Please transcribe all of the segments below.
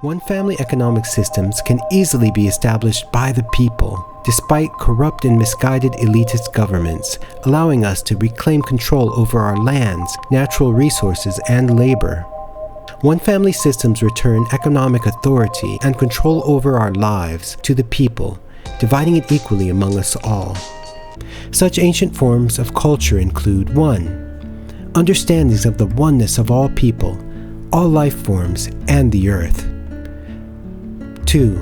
One-family economic systems can easily be established by the people, despite corrupt and misguided elitist governments, allowing us to reclaim control over our lands, natural resources, and labor. One-family systems return economic authority and control over our lives to the people, dividing it equally among us all. Such ancient forms of culture include 1. Understandings of the oneness of all people, all life forms, and the earth. 2.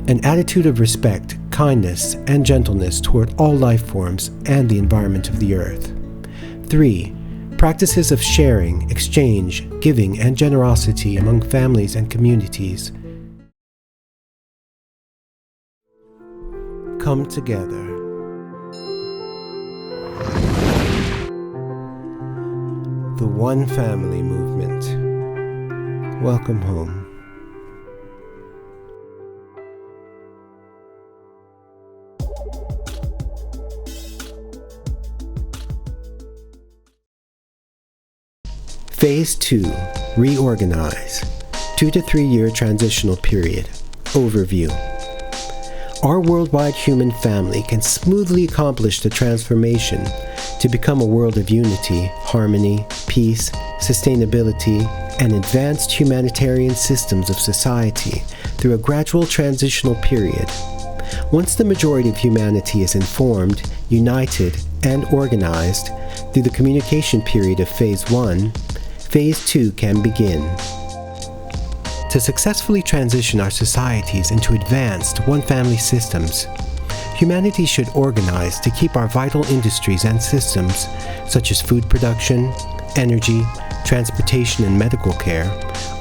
An attitude of respect, kindness, and gentleness toward all life forms and the environment of the earth. 3. Practices of sharing, exchange, giving, and generosity among families and communities. Come together. The One Family Movement. Welcome home. Phase 2. Reorganize. 2 to 3 year transitional period. Overview. Our worldwide human family can smoothly accomplish the transformation to become a world of unity, harmony, peace, sustainability, and advanced humanitarian systems of society through a gradual transitional period. Once the majority of humanity is informed, united, and organized through the communication period of Phase 1, Phase 2 can begin. To successfully transition our societies into advanced one-family systems, humanity should organize to keep our vital industries and systems, such as food production, energy, transportation, and medical care,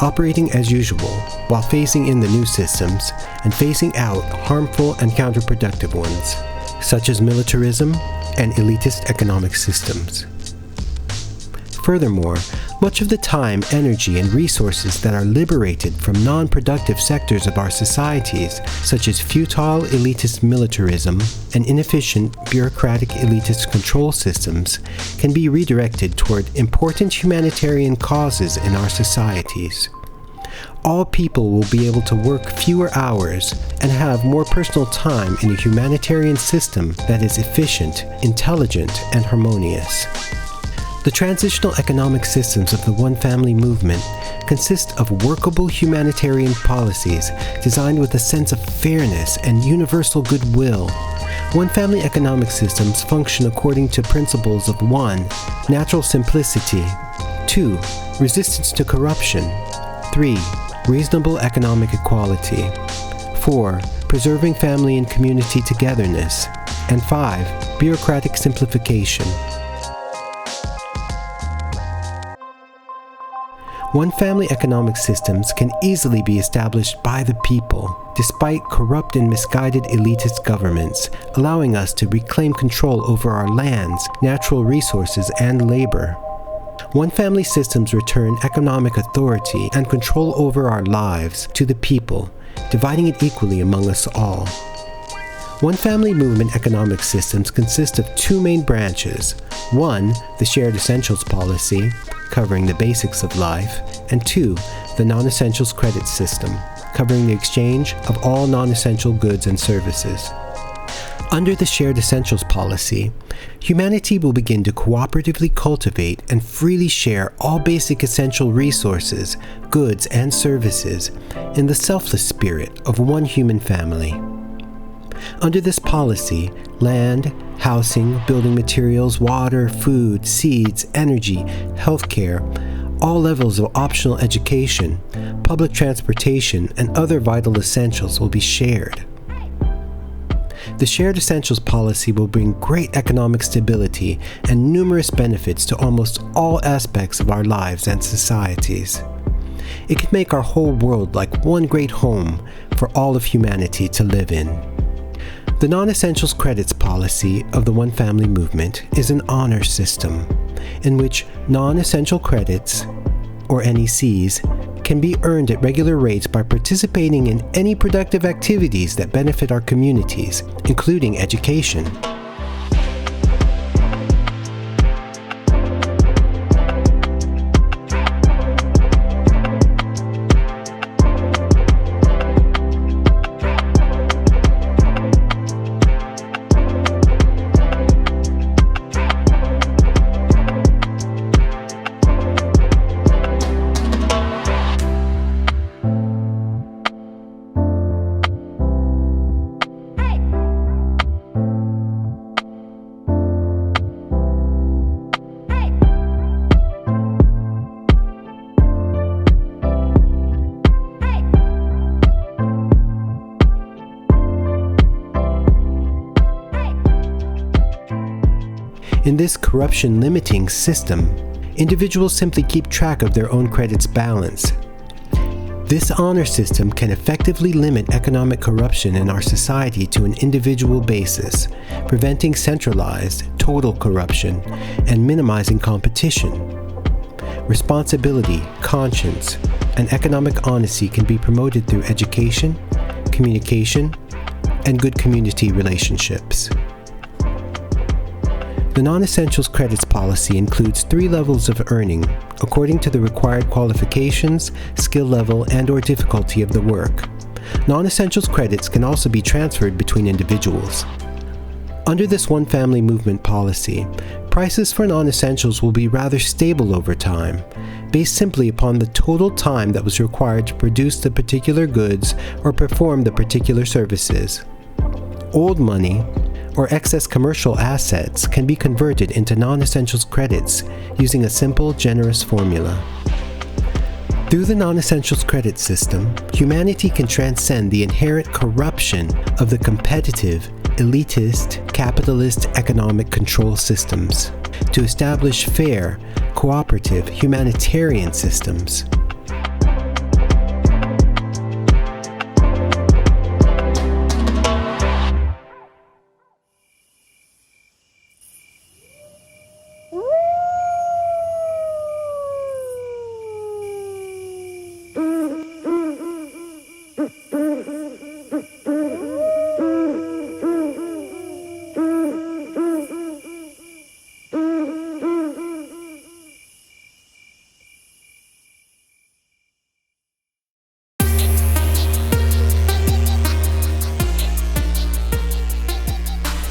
operating as usual, while phasing in the new systems and phasing out harmful and counterproductive ones, such as militarism and elitist economic systems. Furthermore, much of the time, energy, and resources that are liberated from non-productive sectors of our societies, such as futile elitist militarism and inefficient bureaucratic elitist control systems, can be redirected toward important humanitarian causes in our societies. All people will be able to work fewer hours and have more personal time in a humanitarian system that is efficient, intelligent, and harmonious. The transitional economic systems of the One Family Movement consist of workable humanitarian policies designed with a sense of fairness and universal goodwill. One Family economic systems function according to principles of 1. Natural simplicity, 2. Resistance to corruption, 3. Reasonable economic equality, 4. Preserving family and community togetherness, and 5. Bureaucratic simplification. One-family economic systems can easily be established by the people, despite corrupt and misguided elitist governments, allowing us to reclaim control over our lands, natural resources, and labor. One-family systems return economic authority and control over our lives to the people, dividing it equally among us all. One-family movement economic systems consist of 2 main branches. 1. The shared essentials policy, covering the basics of life, and 2. The non-essentials credit system, covering the exchange of all non-essential goods and services. Under the shared essentials policy, humanity will begin to cooperatively cultivate and freely share all basic essential resources, goods, and services in the selfless spirit of one human family. Under this policy, land, housing, building materials, water, food, seeds, energy, healthcare, all levels of optional education, public transportation, and other vital essentials will be shared. The shared essentials policy will bring great economic stability and numerous benefits to almost all aspects of our lives and societies. It can make our whole world like one great home for all of humanity to live in. The non-essentials credits policy of the One Family Movement is an honor system in which non-essential credits, or NECs, can be earned at regular rates by participating in any productive activities that benefit our communities, including education. In this corruption-limiting system, individuals simply keep track of their own credits balance. This honor system can effectively limit economic corruption in our society to an individual basis, preventing centralized, total corruption and minimizing competition. Responsibility, conscience, and economic honesty can be promoted through education, communication, and good community relationships. The non-essentials credits policy includes 3 levels of earning, according to the required qualifications, skill level, and/or difficulty of the work. Non-essentials credits can also be transferred between individuals. Under this one family movement policy, prices for non-essentials will be rather stable over time, based simply upon the total time that was required to produce the particular goods or perform the particular services. Old money, or excess commercial assets, can be converted into non-essentials credits using a simple, generous formula. Through the non-essentials credit system, humanity can transcend the inherent corruption of the competitive, elitist, capitalist economic control systems to establish fair, cooperative, humanitarian systems.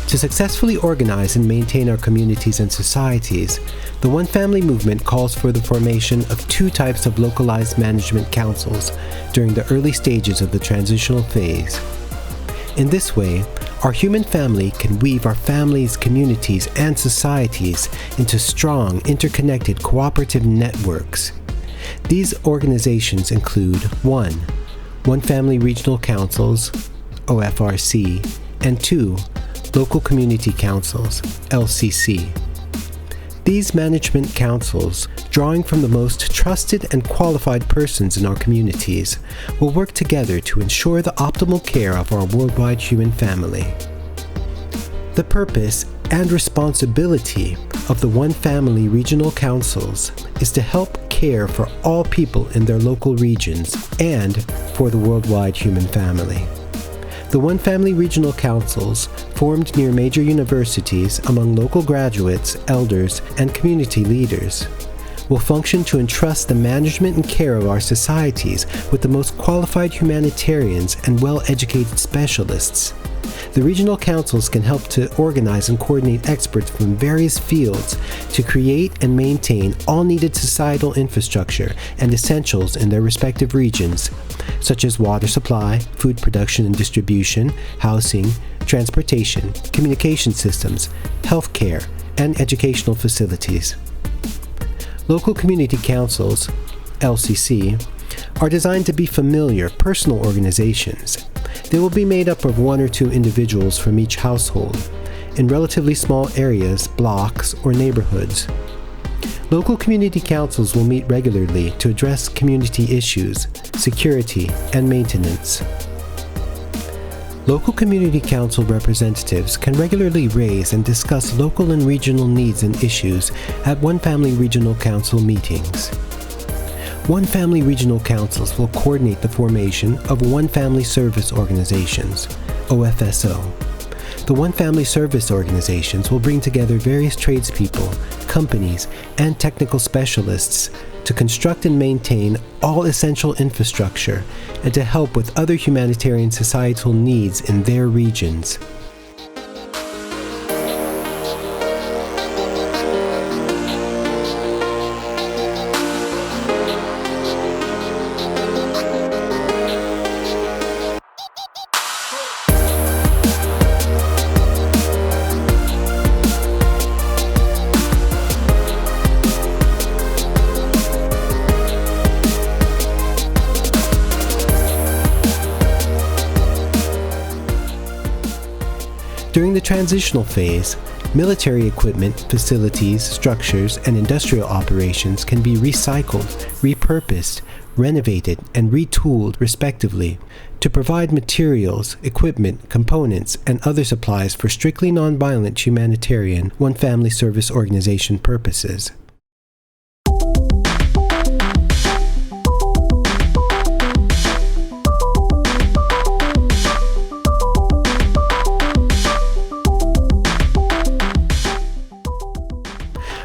To successfully organize and maintain our communities and societies, the One Family movement calls for the formation of 2 types of localized management councils during the early stages of the transitional phase. In this way, our human family can weave our families, communities, and societies into strong, interconnected, cooperative networks. These organizations include 1. One Family Regional Councils, OFRC, and 2. Local Community Councils, LCC. These management councils, drawing from the most trusted and qualified persons in our communities, will work together to ensure the optimal care of our worldwide human family. The purpose and responsibility of the One Family Regional Councils is to help care for all people in their local regions and for the worldwide human family. The One Family Regional Councils, formed near major universities among local graduates, elders, and community leaders, will function to entrust the management and care of our societies with the most qualified humanitarians and well-educated specialists. The regional councils can help to organize and coordinate experts from various fields to create and maintain all needed societal infrastructure and essentials in their respective regions, such as water supply, food production and distribution, housing, transportation, communication systems, healthcare, and educational facilities. Local community councils, LCC, are designed to be familiar, personal organizations. They will be made up of 1 or 2 individuals from each household, in relatively small areas, blocks, or neighborhoods. Local community councils will meet regularly to address community issues, security, and maintenance. Local community council representatives can regularly raise and discuss local and regional needs and issues at One Family Regional Council meetings. One Family Regional Councils will coordinate the formation of One Family Service Organizations, OFSO. The One Family Service Organizations will bring together various tradespeople, companies, and technical specialists to construct and maintain all essential infrastructure and to help with other humanitarian societal needs in their regions. During the transitional phase, Military equipment, facilities, structures, and industrial operations can be recycled, repurposed, renovated, and retooled respectively to provide materials, equipment, components, and other supplies for strictly nonviolent humanitarian one-family service organization purposes.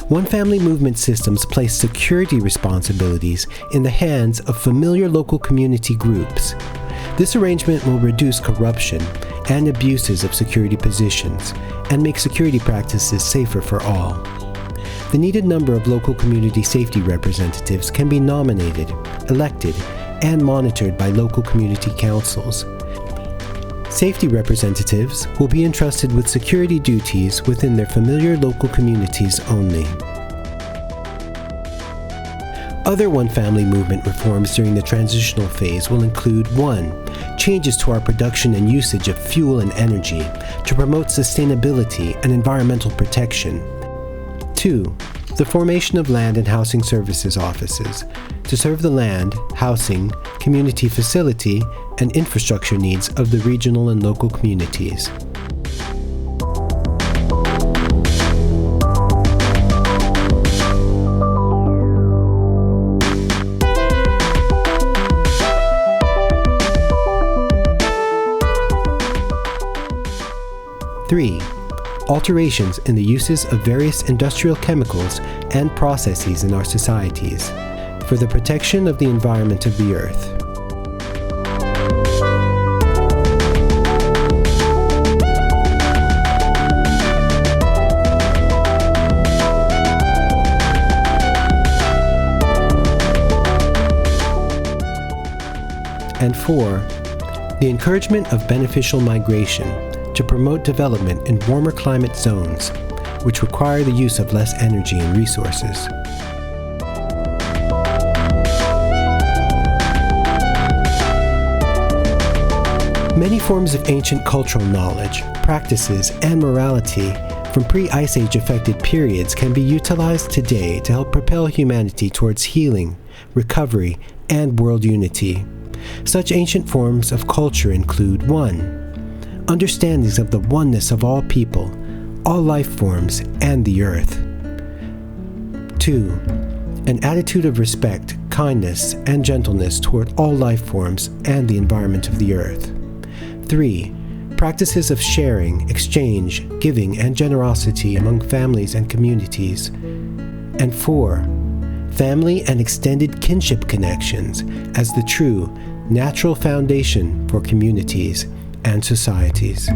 One-family movement systems place security responsibilities in the hands of familiar local community groups. This arrangement will reduce corruption and abuses of security positions and make security practices safer for all. The needed number of local community safety representatives can be nominated, elected, and monitored by local community councils. Safety representatives will be entrusted with security duties within their familiar local communities only. Other one-family movement reforms during the transitional phase will include 1. Changes to our production and usage of fuel and energy to promote sustainability and environmental protection. 2. The formation of land and housing services offices to serve the land, housing, community facility, and infrastructure needs of the regional and local communities. Three, alterations in the uses of various industrial chemicals and processes in our societies for the protection of the environment of the earth. And 4, the encouragement of beneficial migration to promote development in warmer climate zones, which require the use of less energy and resources. Many forms of ancient cultural knowledge, practices, and morality from pre-Ice Age affected periods can be utilized today to help propel humanity towards healing, recovery, and world unity. Such ancient forms of culture include 1. Understandings of the oneness of all people, all life forms, and the earth. 2. An attitude of respect, kindness, and gentleness toward all life forms and the environment of the earth. 3. Practices of sharing, exchange, giving, and generosity among families and communities. And 4. Family and extended kinship connections as the true, natural foundation for communities and societies.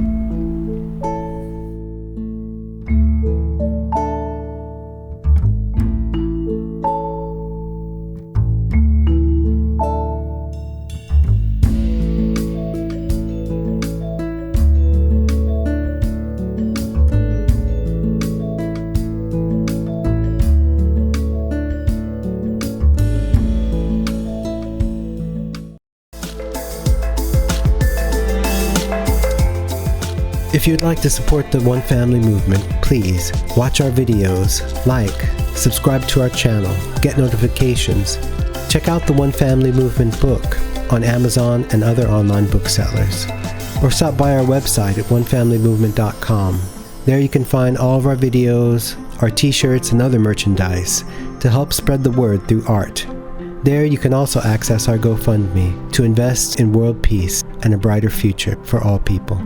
If you'd like to support the One Family movement, please watch our videos, like, subscribe to our channel, get notifications, check out the One Family Movement book on Amazon and other online booksellers, or stop by our website at onefamilymovement.com. There you can find all of our videos, our t-shirts, and other merchandise to help spread the word through art. There you can also access our GoFundMe to invest in world peace and a brighter future for all people.